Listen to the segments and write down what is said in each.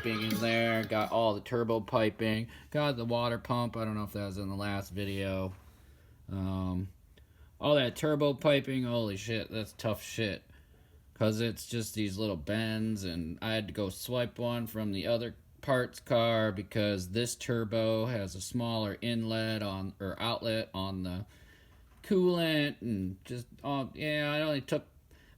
piping in there. Got all the turbo piping. Got the water pump. I don't know if that was in the last video. All that turbo piping, holy shit, that's tough shit. Because it's just these little bends, and I had to go swipe one from the other parts car because this turbo has a smaller inlet on, or outlet on the coolant, and just, yeah, it only took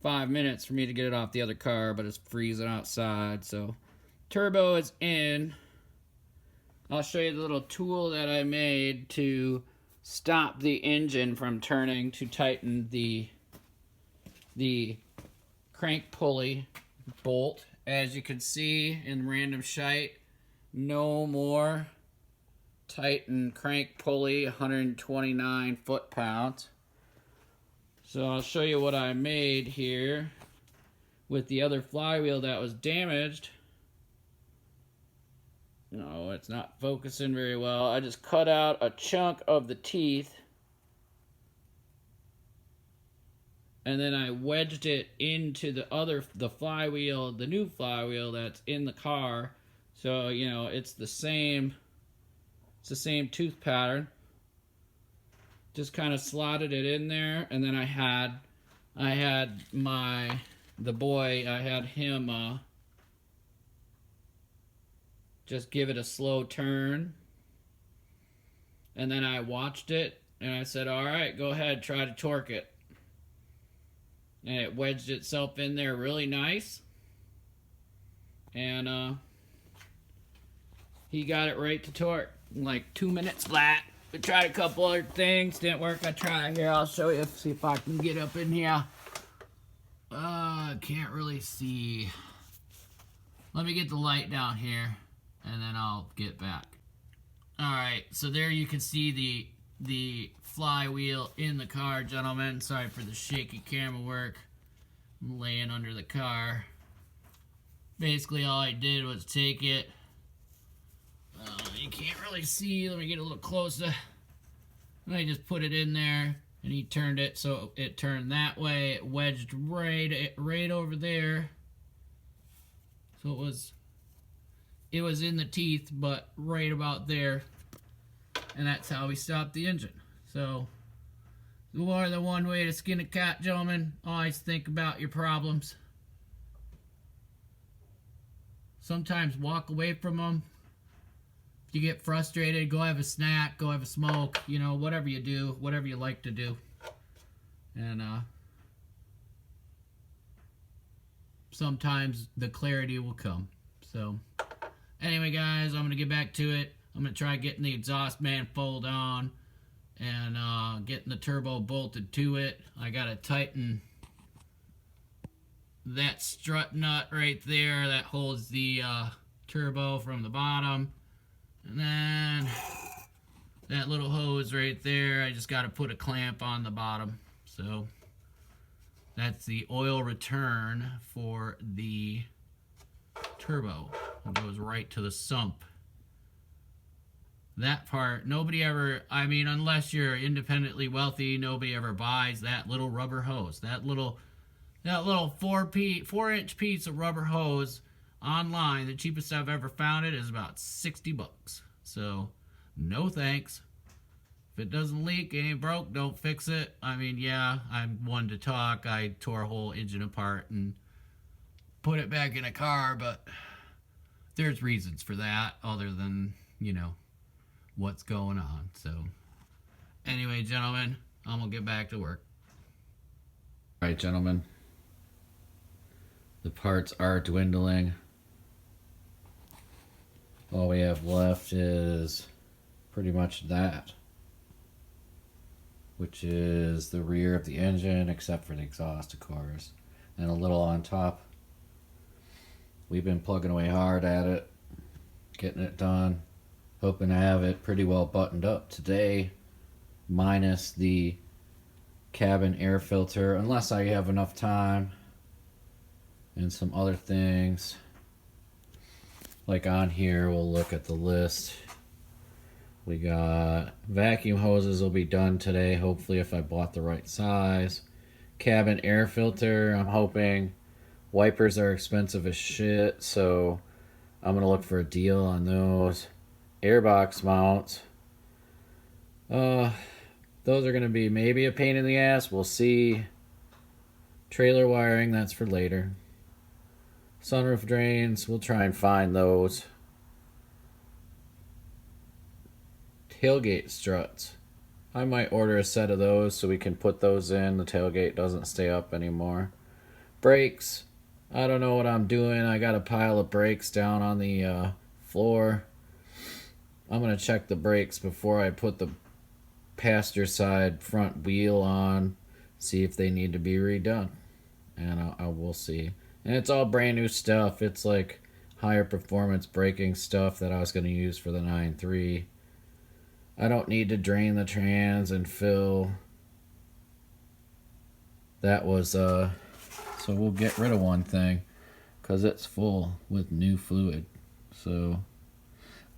5 minutes for me to get it off the other car, but it's freezing outside, so turbo is in. I'll show you the little tool that I made to stop the engine from turning to tighten the crank pulley bolt. As you can see in random shite, no more tighten crank pulley, 129 foot-pounds. So I'll show you what I made here with the other flywheel that was damaged. No, it's not focusing very well. I just cut out a chunk of the teeth, and then I wedged it into the flywheel, the new flywheel that's in the car. So, you know, it's the same tooth pattern. Just kind of slotted it in there, and then I had the boy, I had him just give it a slow turn, and then I watched it, and I said, all right, go ahead, try to torque it. And it wedged itself in there really nice, and he got it right to torque in like 2 minutes flat. We tried a couple other things, didn't work. I tried here, I'll show you, see if I can get up in here. Can't really see. Let me get the light down here, and then I'll get back. Alright, so there you can see the flywheel in the car, gentlemen. Sorry for the shaky camera work. I'm laying under the car. Basically all I did was take it. You can't really see. Let me get a little closer. And I just put it in there, and he turned it so it turned that way. It wedged right over there. So it was in the teeth, but right about there. And that's how we stopped the engine. So, more than one way to skin a cat, gentlemen. Always think about your problems. Sometimes walk away from them. If you get frustrated, go have a snack, go have a smoke, you know, whatever you do, whatever you like to do. And sometimes the clarity will come. So, anyway, guys, I'm going to get back to it. I'm going to try getting the exhaust manifold on and getting the turbo bolted to it. I got to tighten that strut nut right there that holds the turbo from the bottom. And then that little hose right there, I just got to put a clamp on the bottom. So that's the oil return for the turbo. It goes right to the sump. That part, nobody ever, I mean, unless you're independently wealthy, nobody ever buys that little rubber hose. That little 4-inch piece of rubber hose online. The cheapest I've ever found it is about 60 bucks. So, no thanks. If it doesn't leak, it ain't broke, don't fix it. I mean, yeah, I'm one to talk. I tore a whole engine apart and put it back in a car, but there's reasons for that other than, you know, what's going on. So, anyway, gentlemen, I'm gonna get back to work. All right, gentlemen. The parts are dwindling. All we have left is pretty much that, which is the rear of the engine, except for the exhaust, of course, and a little on top. We've been plugging away hard at it, getting it done, hoping to have it pretty well buttoned up today, minus the cabin air filter, unless I have enough time, and some other things. Like on here, we'll look at the list. We got vacuum hoses will be done today, hopefully, if I bought the right size. Cabin air filter, I'm hoping. Wipers are expensive as shit, so I'm going to look for a deal on those. Airbox mounts. Those are going to be maybe a pain in the ass. We'll see. Trailer wiring, that's for later. Sunroof drains, we'll try and find those. Tailgate struts. I might order a set of those so we can put those in. The tailgate doesn't stay up anymore. Brakes. I don't know what I'm doing. I got a pile of brakes down on the floor. I'm going to check the brakes before I put the passenger side front wheel on. See if they need to be redone. And I will see. And it's all brand new stuff. It's like higher performance braking stuff that I was going to use for the 9.3. I don't need to drain the trans and fill. That was, so we'll get rid of one thing because it's full with new fluid. So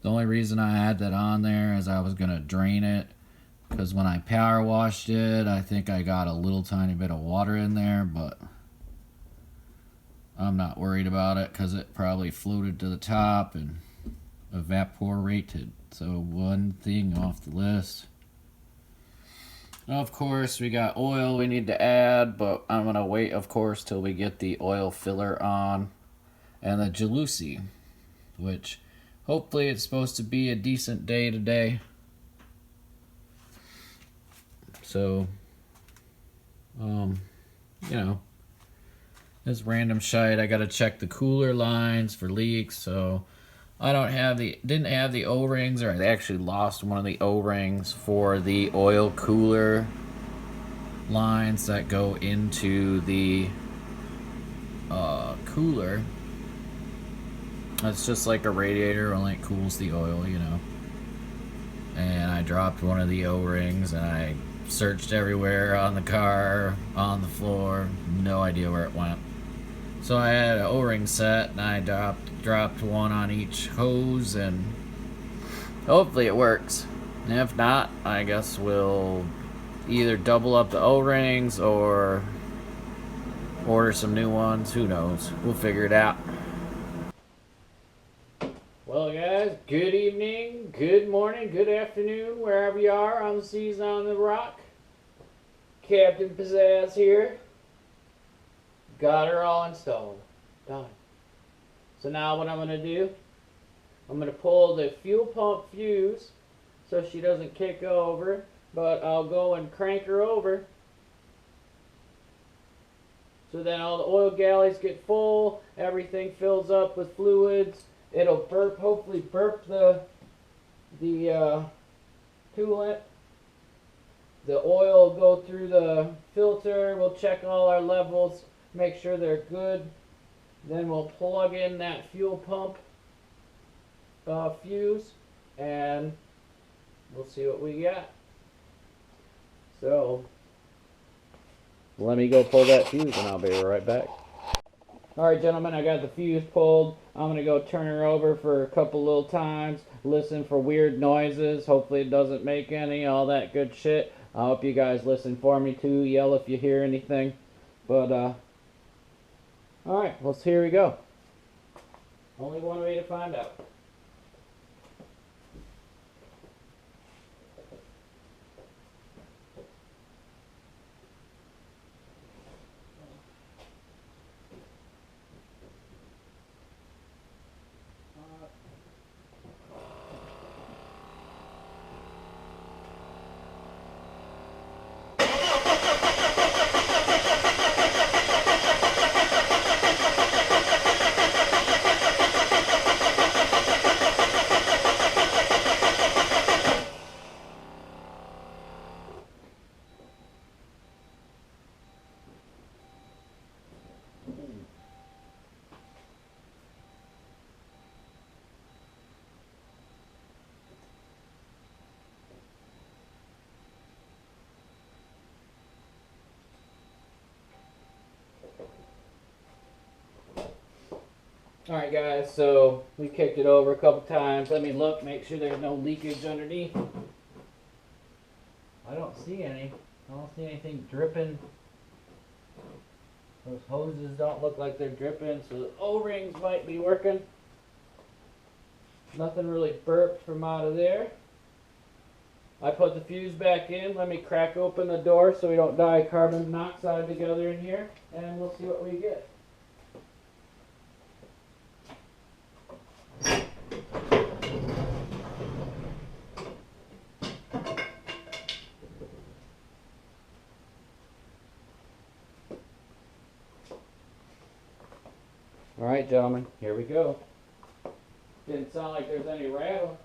the only reason I had that on there is I was going to drain it because when I power washed it, I think I got a little tiny bit of water in there, but I'm not worried about it because it probably floated to the top and evaporated. So one thing off the list. Of course, we got oil we need to add, but I'm going to wait, of course, till we get the oil filler on. And the jalousie, which hopefully it's supposed to be a decent day today. So, you know, this random shite. I got to check the cooler lines for leaks, so I didn't have the O-rings, or I actually lost one of the O-rings for the oil cooler lines that go into the cooler. It's just like a radiator, only it cools the oil, you know. And I dropped one of the O-rings, and I searched everywhere on the car, on the floor, no idea where it went. So I had an O-ring set, and I dropped one on each hose, and hopefully it works. And if not, I guess we'll either double up the O-rings or order some new ones. Who knows? We'll figure it out. Well, guys, good evening, good morning, good afternoon, wherever you are on the seas on the rock. Captain Pizzazz here. Got her all installed. Done. So now what I'm going to do, I'm going to pull the fuel pump fuse so she doesn't kick over, but I'll go and crank her over so then all the oil galleys get full, everything fills up with fluids. It'll burp, hopefully burp the coolant. The oil will go through the filter. We'll check all our levels, make sure they're good. Then we'll plug in that fuel pump fuse, and we'll see what we got. So let me go pull that fuse, and I'll be right back. Alright, gentlemen, I got the fuse pulled. I'm going to go turn her over for a couple little times, listen for weird noises. Hopefully it doesn't make any, all that good shit. I hope you guys listen for me too. Yell if you hear anything. But, alright, well, here we go. Only one way to find out. Alright guys, so we kicked it over a couple times. Let me look, make sure there's no leakage underneath. I don't see any. I don't see anything dripping. Those hoses don't look like they're dripping, so the O-rings might be working. Nothing really burped from out of there. I put the fuse back in. Let me crack open the door so we don't die carbon monoxide together in here, and we'll see what we get. All right, gentlemen, here we go. Didn't sound like there's any rattle.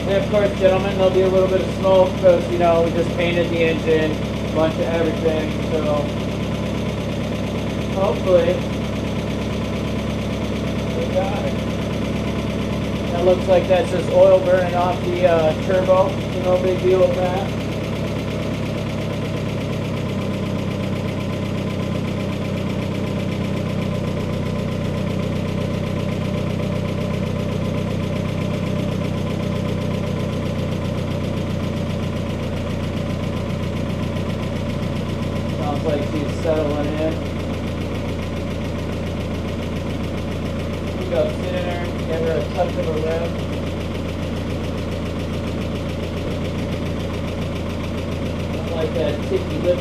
And of course, gentlemen, there'll be a little bit of smoke because, you know, we just painted the engine, a bunch of everything, so hopefully we got it. That looks like that's just oil burning off the turbo, so no big deal with that. Sounds like she's settling in. You go sit in her, give her a touch of a rev. Don't like that ticky lip.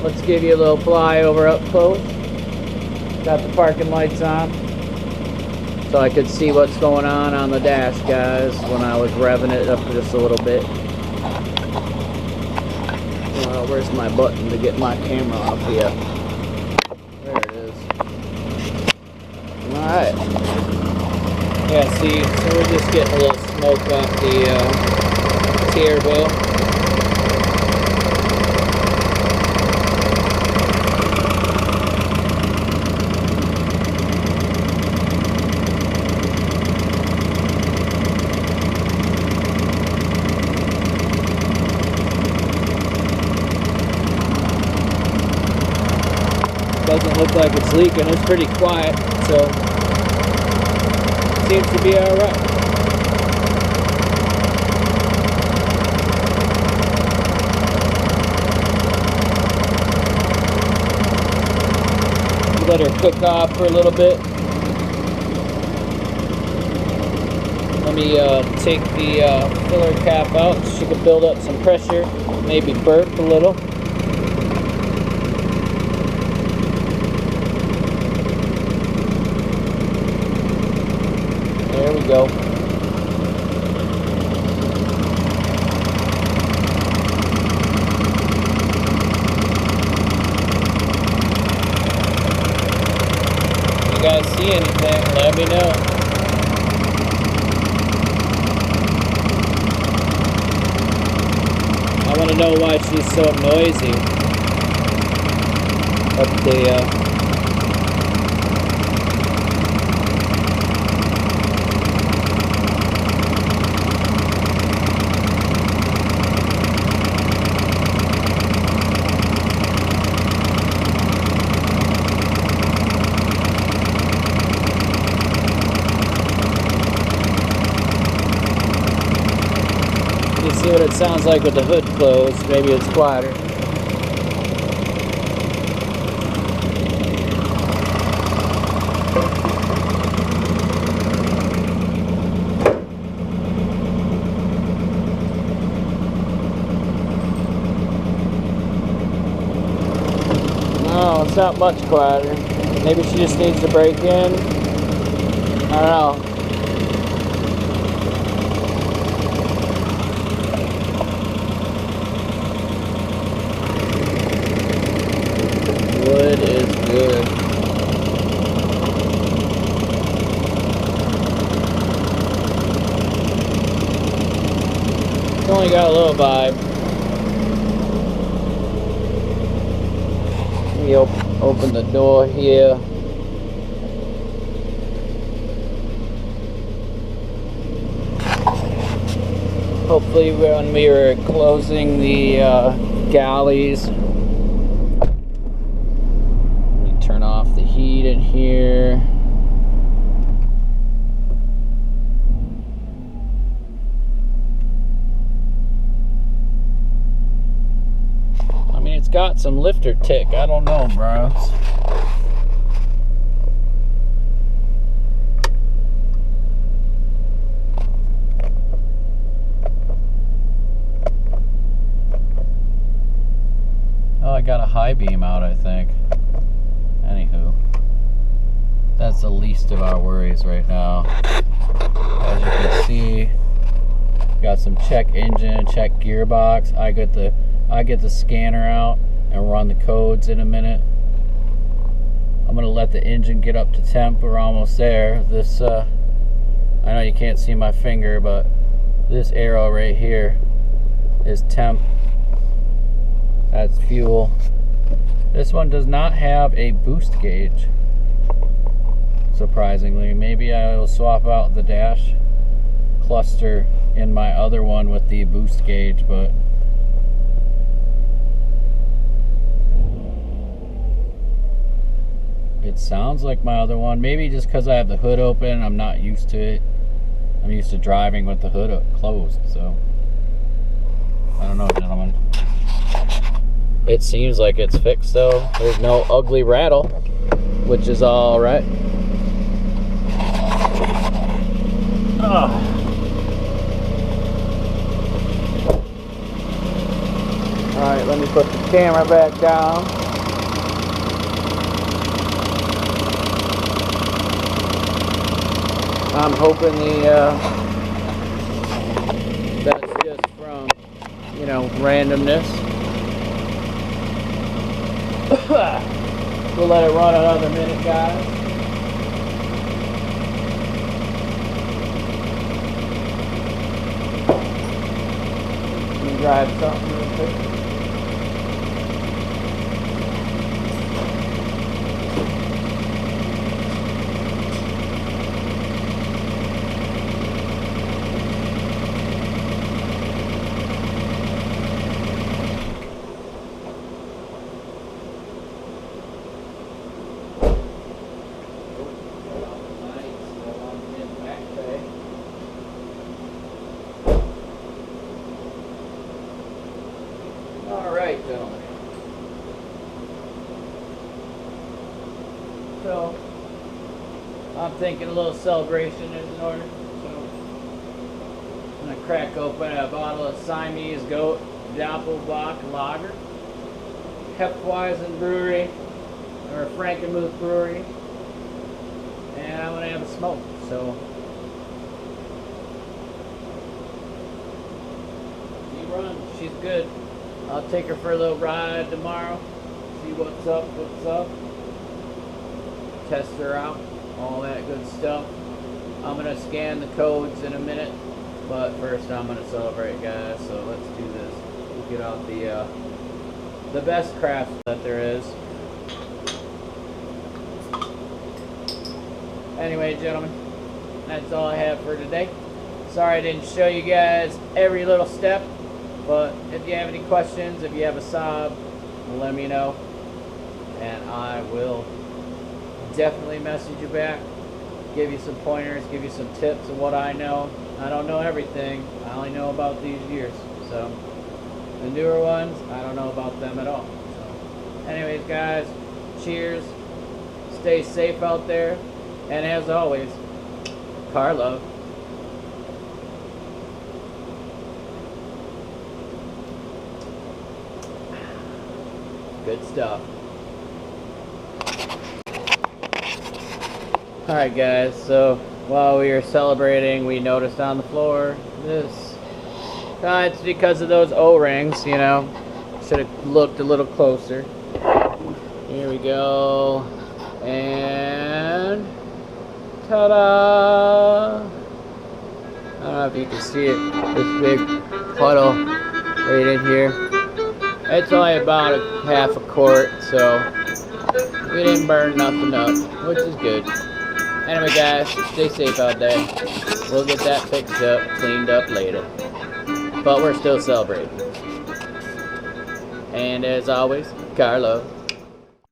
Let's give you a little flyover up close. Got the parking lights on, so I could see what's going on the dash, guys, when I was revving it up just a little bit. Where's my button to get my camera off here? There it is. Alright. Yeah, see, so we're just getting a little smoke off the turbo. Doesn't look like it's leaking. It's pretty quiet, so seems to be all right. let her cook off for a little bit. Let me take the filler cap out so she can build up some pressure, maybe burp a little. There we go. If you guys see anything, let me know. I want to know why she's so noisy up the You see what it sounds like with the hood closed. Maybe it's quieter. No, it's not much quieter. Maybe she just needs to break in. I don't know. Wood is good. It's only got a little vibe. Let me open the door here. Hopefully when we were closing the galleys, turn off the heat in here. I mean, it's got some lifter tick. I don't know, bro. Oh, I got a high beam out, I think. Anywho, that's the least of our worries right now. As you can see, got some check engine, check gearbox. I get the scanner out and run the codes in a minute. I'm gonna let the engine get up to temp. We're almost there. This I know you can't see my finger, but this arrow right here is temp. That's fuel. This one does not have a boost gauge, surprisingly. Maybe I will swap out the dash cluster in my other one with the boost gauge, but it sounds like my other one. Maybe just because I have the hood open, I'm not used to it. I'm used to driving with the hood closed, so I don't know, gentlemen. It seems like it's fixed though. There's no ugly rattle, which is all right. All right, let me put the camera back down. I'm hoping that's just from, you know, randomness. We'll let it run another minute, guys. Let me grab something real quick. All right, gentlemen. I'm thinking a little celebration is in order. So I'm gonna crack open a bottle of Siamese Goat Doppelbock Lager, Hefeweizen Brewery, or Frankenmuth Brewery, and I'm gonna have a smoke. So she runs, she's good. I'll take her for a little ride tomorrow, see what's up, test her out, all that good stuff. I'm gonna scan the codes in a minute, but first I'm gonna celebrate, guys. So let's do this. We'll get out the best craft that there is. Anyway, gentlemen, that's all I have for today. Sorry I didn't show you guys every little step, but if you have any questions, if you have a sob, let me know, and I will definitely message you back, give you some pointers, give you some tips of what I know. I don't know everything. I only know about these years. So the newer ones, I don't know about them at all. So anyways, guys, cheers. Stay safe out there. And as always, car love. Good stuff. Alright guys, so while we were celebrating, we noticed on the floor this. It's because of those O-rings, you know. Should have looked a little closer. Here we go. And ta-da! I don't know if you can see it. This big puddle right in here. It's only about a half a quart, so we didn't burn nothing up, which is good. Anyway, guys, stay safe out there. We'll get that fixed up, cleaned up later. But we're still celebrating. And as always, car love.